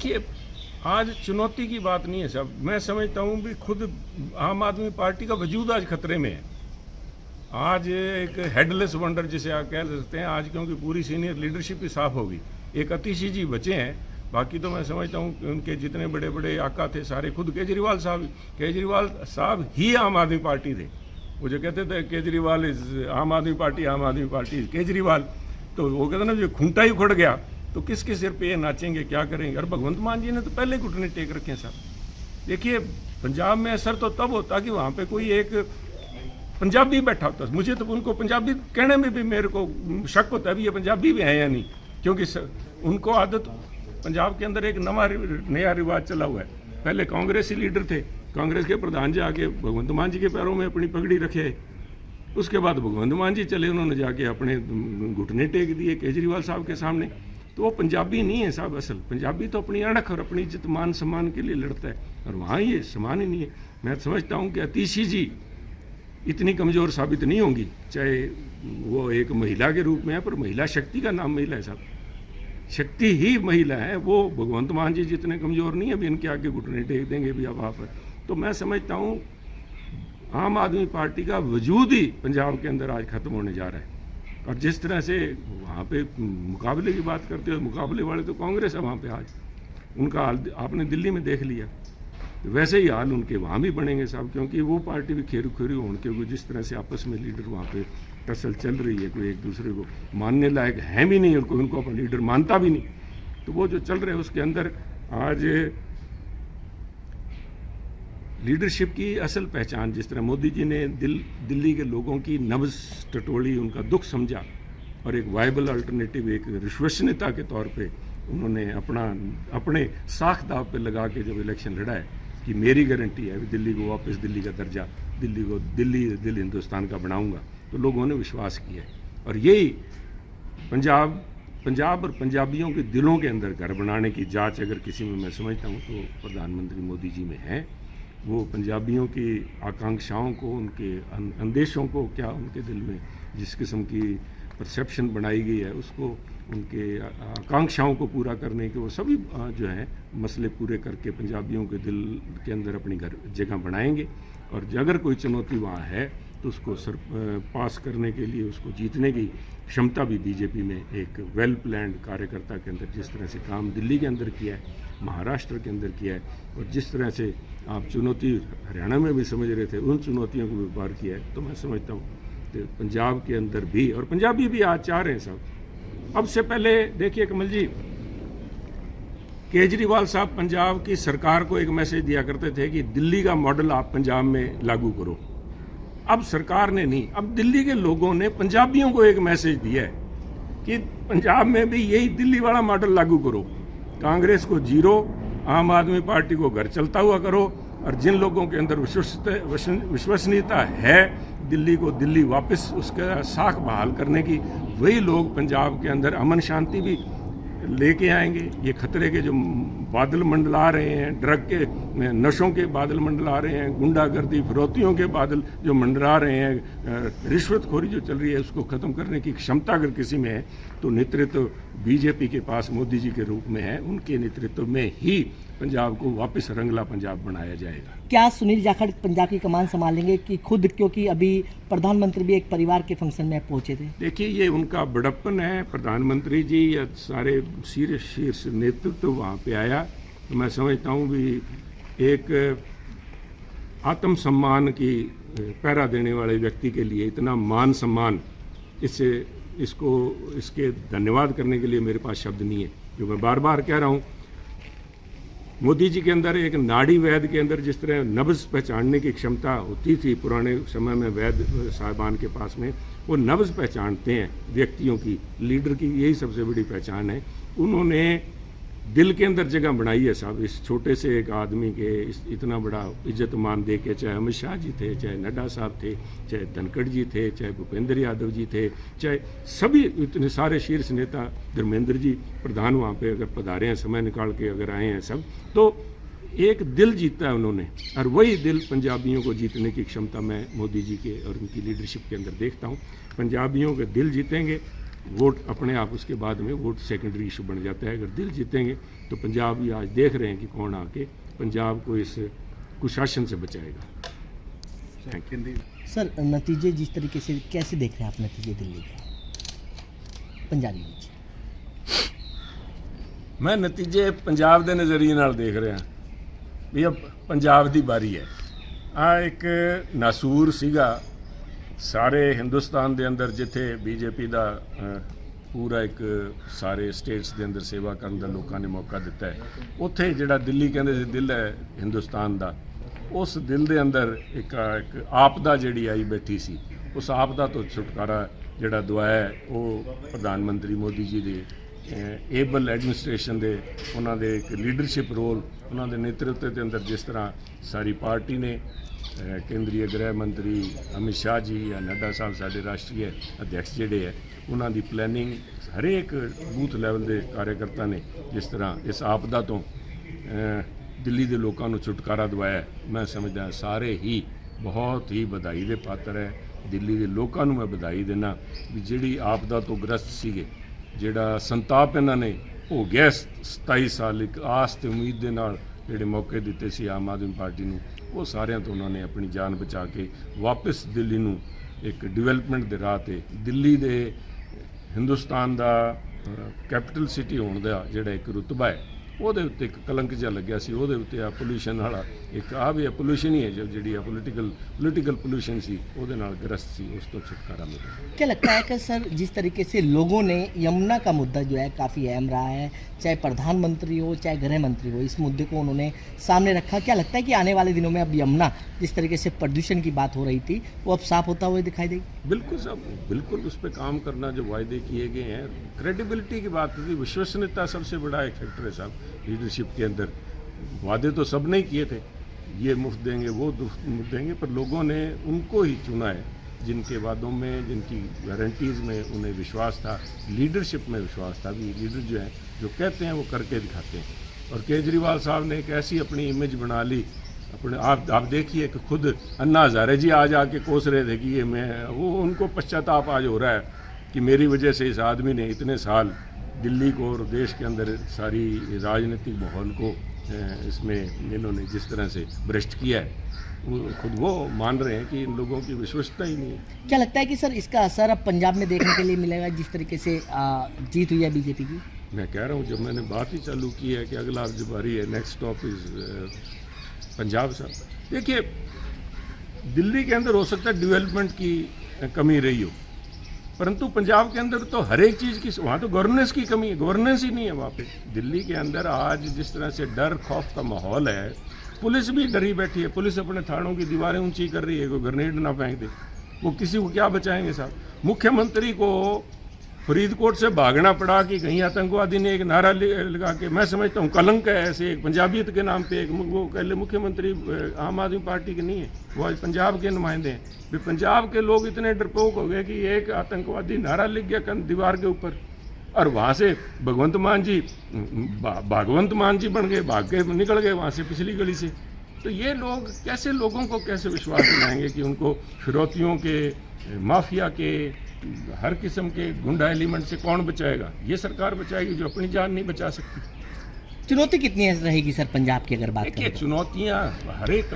देखिए, आज चुनौती की बात नहीं है साहब। मैं समझता हूँ भी खुद आम आदमी पार्टी का वजूद आज खतरे में है। आज एक हेडलेस वंडर जिसे आप कह सकते हैं आज, क्योंकि पूरी सीनियर लीडरशिप ही साफ होगी। एक अतिशी जी बचे हैं, बाकी तो मैं समझता हूँ कि उनके जितने बड़े बड़े आका थे सारे खुद केजरीवाल साहब ही आम आदमी पार्टी थे। वो जो कहते थे केजरीवाल इज आम आदमी पार्टी इज केजरीवाल, तो वो कहते ना जो खूंटा ही उखड़ गया तो किसके सिर पे ये नाचेंगे, क्या करेंगे। और भगवंत मान जी ने तो पहले घुटने टेक रखे हैं साहब। देखिए, पंजाब में असर तो तब होता कि वहाँ पे कोई एक पंजाबी बैठा होता। मुझे तो उनको पंजाबी कहने में भी मेरे को शक होता है भी ये पंजाबी भी हैं या नहीं, क्योंकि उनको आदत, पंजाब के अंदर एक नया रिवाज चला हुआ है। पहले कांग्रेसी लीडर थे, कांग्रेस के प्रधान जी आके भगवंत मान जी के पैरों में अपनी पगड़ी रखे। उसके बाद भगवंत मान जी चले, उन्होंने जाके अपने घुटने टेक दिए केजरीवाल साहब के सामने। तो वो पंजाबी नहीं है साहब। असल पंजाबी तो अपनी अणख और अपनी इज्जत मान सम्मान के लिए लड़ता है, और वहाँ ये सम्मान ही नहीं है। मैं समझता हूँ कि अतिशी जी इतनी कमज़ोर साबित नहीं होंगी, चाहे वो एक महिला के रूप में है, पर महिला शक्ति का नाम महिला है साहब। शक्ति ही महिला है। वो भगवंत मान जी जितने कमज़ोर नहीं है, अभी इनके आगे घुटने टेक देंगे भी अब आप। तो मैं समझता हूँ आम आदमी पार्टी का वजूद ही पंजाब के अंदर आज ख़त्म होने जा रहा है। और जिस तरह से वहाँ पे मुकाबले की बात करते हो, मुकाबले वाले तो कांग्रेस है वहाँ पे आज। उनका हाल आपने दिल्ली में देख लिया, तो वैसे ही हाल उनके वहाँ भी बनेंगे साहब, क्योंकि वो पार्टी भी खेरू खेरू होने के जिस तरह से आपस में लीडर वहाँ पे टसल चल रही है, कोई एक दूसरे को मानने लायक है भी नहीं और कोई उनको अपना लीडर मानता भी नहीं। तो वो जो चल रहे हैं उसके अंदर आज लीडरशिप की असल पहचान, जिस तरह मोदी जी ने दिल्ली के लोगों की नब्ज़ टटोली, उनका दुख समझा और एक वायबल अल्टरनेटिव, एक विश्वसनीयता के तौर पे उन्होंने अपने साख दाव पे लगा के जब इलेक्शन लड़ा है कि मेरी गारंटी है दिल्ली को वापस, दिल्ली का दर्जा, दिल्ली हिंदुस्तान का बनाऊंगा, तो लोगों ने विश्वास किया है। और यही पंजाब और पंजाबियों के दिलों के अंदर घर बनाने की जांच अगर किसी में मैं समझता हूँ तो प्रधानमंत्री मोदी जी में है। वो पंजाबियों की आकांक्षाओं को, उनके अंदेशों को, क्या उनके दिल में जिस किस्म की परसेप्शन बनाई गई है उसको, उनके आकांक्षाओं को पूरा करने के वो सभी जो है मसले पूरे करके पंजाबियों के दिल के अंदर अपनी जगह बनाएंगे। और अगर कोई चुनौती वहाँ है तो उसको पास करने के लिए, उसको जीतने की क्षमता भी बीजेपी में एक वेल प्लान्ड कार्यकर्ता के अंदर जिस तरह से काम दिल्ली के अंदर किया है, महाराष्ट्र के अंदर किया है, और जिस तरह से आप चुनौती हरियाणा में भी समझ रहे थे, उन चुनौतियों को भी पार किया है, तो मैं समझता हूँ कि पंजाब के अंदर भी, और पंजाबी भी आज चाह रहे हैं साहब। अब से पहले देखिए कमल जी, केजरीवाल साहब पंजाब की सरकार को एक मैसेज दिया करते थे कि दिल्ली का मॉडल आप पंजाब में लागू करो। अब सरकार ने नहीं, अब दिल्ली के लोगों ने पंजाबियों को एक मैसेज दिया है कि पंजाब में भी यही दिल्ली वाला मॉडल लागू करो। कांग्रेस को जीरो, आम आदमी पार्टी को घर चलता हुआ करो, और जिन लोगों के अंदर विश्वसनीयता है दिल्ली को दिल्ली वापस उसका साख बहाल करने की, वही लोग पंजाब के अंदर अमन शांति भी लेके आएंगे। ये खतरे के जो बादल मंडला रहे हैं, ड्रग के नशों के बादल मंडला रहे हैं, गुंडागर्दी फिरौतियों के बादल जो मंडरा रहे हैं, रिश्वतखोरी जो चल रही है, उसको ख़त्म करने की क्षमता अगर किसी में है तो नेतृत्व बीजेपी के पास मोदी जी के रूप में है। उनके नेतृत्व में ही पंजाब को वापस रंगला पंजाब बनाया जाएगा। क्या सुनील जाखड़ पंजाब की कमान संभालेंगे कि खुद, क्योंकि अभी प्रधानमंत्री भी एक परिवार के फंक्शन में पहुंचे थे? देखिए, ये उनका बड़प्पन है। प्रधानमंत्री जी या सारे शीर्ष नेतृत्व वहाँ पे आया, तो मैं समझता हूँ भी एक आत्मसम्मान की पहरा देने वाले व्यक्ति के लिए इतना मान सम्मान, इसके धन्यवाद करने के लिए मेरे पास शब्द नहीं है। जो मैं बार बार कह रहा हूँ, मोदी जी के अंदर एक नाड़ी वैद के अंदर जिस तरह नब्ज़ पहचानने की क्षमता होती थी पुराने समय में वैद साहिबान के पास में, वो नब्ज़ पहचानते हैं व्यक्तियों की, लीडर की यही सबसे बड़ी पहचान है। उन्होंने दिल के अंदर जगह बनाई है साहब, इस छोटे से एक आदमी के इतना बड़ा इज्जत मान दे के, चाहे अमित शाह जी थे, चाहे नड्डा साहब थे, चाहे धनखड़ जी थे, चाहे भूपेंद्र यादव जी थे, चाहे सभी इतने सारे शीर्ष नेता, धर्मेंद्र जी प्रधान वहाँ पे अगर पधारे हैं, समय निकाल के अगर आए हैं सब, तो एक दिल जीता है उन्होंने। और वही दिल पंजाबियों को जीतने की क्षमता मैं मोदी जी के और उनकी लीडरशिप के अंदर देखता हूँ। पंजाबियों के दिल जीतेंगे, वोट अपने आप उसके बाद में वोट सेकेंडरी इशू बन जाता है। अगर दिल जीतेंगे तो पंजाब भी आज देख रहे हैं कि कौन आके पंजाब को इस कुशासन से बचाएगा। Thank you. सर नतीजे जिस तरीके से कैसे देख रहे हैं आप नतीजे दिल्ली के पंजाबी में? मैं नतीजे पंजाब के नज़रिए नाल देख रहा भी अब पंजाब की बारी है। आ एक नासूर सीगा सारे हिंदुस्तान के अंदर जिथे बीजेपी का पूरा एक सारे स्टेट्स के अंदर सेवा करने का लोगों ने मौका दिता है, उत्थे जिहड़ा दिल्ली कहते दिल है हिंदुस्तान का, उस दिल के अंदर एक आपदा जिहड़ी आई बैठी सी, उस आपदा तो छुटकारा जिहड़ा दवाया है वो प्रधानमंत्री मोदी जी के एबल एडमिनिस्ट्रेशन दे उन्हां दे एक लीडरशिप रोल उन्हां दे नेतृत्व के अंदर जिस तरह सारी पार्टी ने केंद्रीय गृह मंत्री अमित शाह जी या नड्डा साहब साडे राष्ट्रीय अध्यक्ष जिहड़े है उन्हां दी प्लैनिंग हरेक बूथ लैवल के कार्यकर्ता ने जिस तरह इस आपदा तो दिल्ली के लोगों को छुटकारा दवाया है, मैं समझदा सारे ही बहुत ही बधाई के पात्र है। दिल्ली के लोगों मैं बधाई देना भी जिहड़ी आपदा तो ग्रस्त सीगे, जिहड़ा संताप इन्हां ने हो गया 27 साल एक आस ते उम्मीद दे नाल जिहड़े मौके दिते सी आम आदमी पार्टी नूं, वो सारियां तो उन्होंने अपनी जान बचा के वापस दिल्ली नूं एक डिवेलपमेंट दे राह ते दिल्ली दे हिंदुस्तान दा कैपिटल सिटी होने का जिहड़ा एक रुतबा है ਉਹਦੇ ਉੱਤੇ एक कलंक जिहा लग्या सी, ਉਹਦੇ ਉੱਤੇ आ पोल्यूशन वाला एक आ भी पोल्यूशन ही है जो जी पोलिटिकल पोल्यूशन सी ਉਹਦੇ ਨਾਲ ग्रस्त सी, उस तो छुटकारा मिला। क्या लगता है कि सर जिस तरीके से लोगों ने यमुना का मुद्दा जो है काफ़ी अहम रहा है, चाहे प्रधानमंत्री हो चाहे गृह मंत्री हो, इस मुद्दे को उन्होंने सामने रखा, क्या लगता है कि आने वाले दिनों में अब यमुना जिस तरीके से प्रदूषण की बात हो रही थी वो अब साफ होता हुआ दिखाई देगी? बिल्कुल साहब, बिल्कुल उस पर काम करना, जो वायदे किए गए हैं, क्रेडिबिलिटी की बात होती, विश्वसनीयता सबसे बड़ा एक फैक्टर है साहब लीडरशिप के अंदर। वादे तो सब ने किए थे, ये मुफ्त देंगे वो मुफ्त देंगे, पर लोगों ने उनको ही चुना है जिनके वादों में, जिनकी गारंटीज़ में उन्हें विश्वास था, लीडरशिप में विश्वास था भी लीडर जो हैं जो कहते हैं वो करके दिखाते हैं। और केजरीवाल साहब ने एक ऐसी अपनी इमेज बना ली अपने, आप देखिए कि खुद अन्ना हज़ारे जी आज आके कोस रहे थे कि ये मैं, वो उनको पश्चाताप आज हो रहा है कि मेरी वजह से इस आदमी ने इतने साल दिल्ली को और देश के अंदर सारी राजनीतिक माहौल को इसमें इन्होंने जिस तरह से भ्रष्ट किया है, खुद वो मान रहे हैं कि इन लोगों की विश्वसनीयता ही नहीं है। क्या लगता है कि सर इसका असर अब पंजाब में देखने के लिए मिलेगा जिस तरीके से जीत हुई है बीजेपी की? मैं कह रहा हूँ, जब मैंने बात ही चालू की है कि अगला जो बारी है, नेक्स्ट स्टॉप इज़ पंजाब साहब। देखिए दिल्ली के अंदर हो सकता है डेवलपमेंट की कमी रही हो, परंतु पंजाब के अंदर तो हर एक चीज़ की, वहाँ तो गवर्नेंस की कमी है, गवर्नेंस ही नहीं है वहाँ पे। दिल्ली के अंदर आज जिस तरह से डर खौफ का माहौल है, पुलिस भी डरी बैठी है, पुलिस अपने थानों की दीवारें ऊंची कर रही है, कोई ग्रेनेड ना फेंक दे, वो किसी को क्या बचाएंगे साहब। मुख्यमंत्री को फरीदकोट से भागना पड़ा कि कहीं आतंकवादी ने एक नारा लगा के, मैं समझता हूँ कलंक है ऐसे एक पंजाबियत के नाम पे, एक वो कह ले मुख्यमंत्री आम आदमी पार्टी के नहीं है, वो आज पंजाब के नुमाइंदे हैं। भी पंजाब के लोग इतने डरपोक हो गए कि एक आतंकवादी नारा लिख गया दीवार के ऊपर, और वहाँ से भगवंत मान जी बन गए, भाग के निकल गए वहाँ से पिछली गली से। तो ये लोग कैसे, लोगों को कैसे विश्वास दिलाएंगे कि उनको फिरौतियों के, माफिया के, हर किस्म के गुंडा एलिमेंट से कौन बचाएगा? ये सरकार बचाएगी जो अपनी जान नहीं बचा सकती। चुनौती कितनी रहेगी सर पंजाब की अगर बात करें? चुनौतियाँ हर एक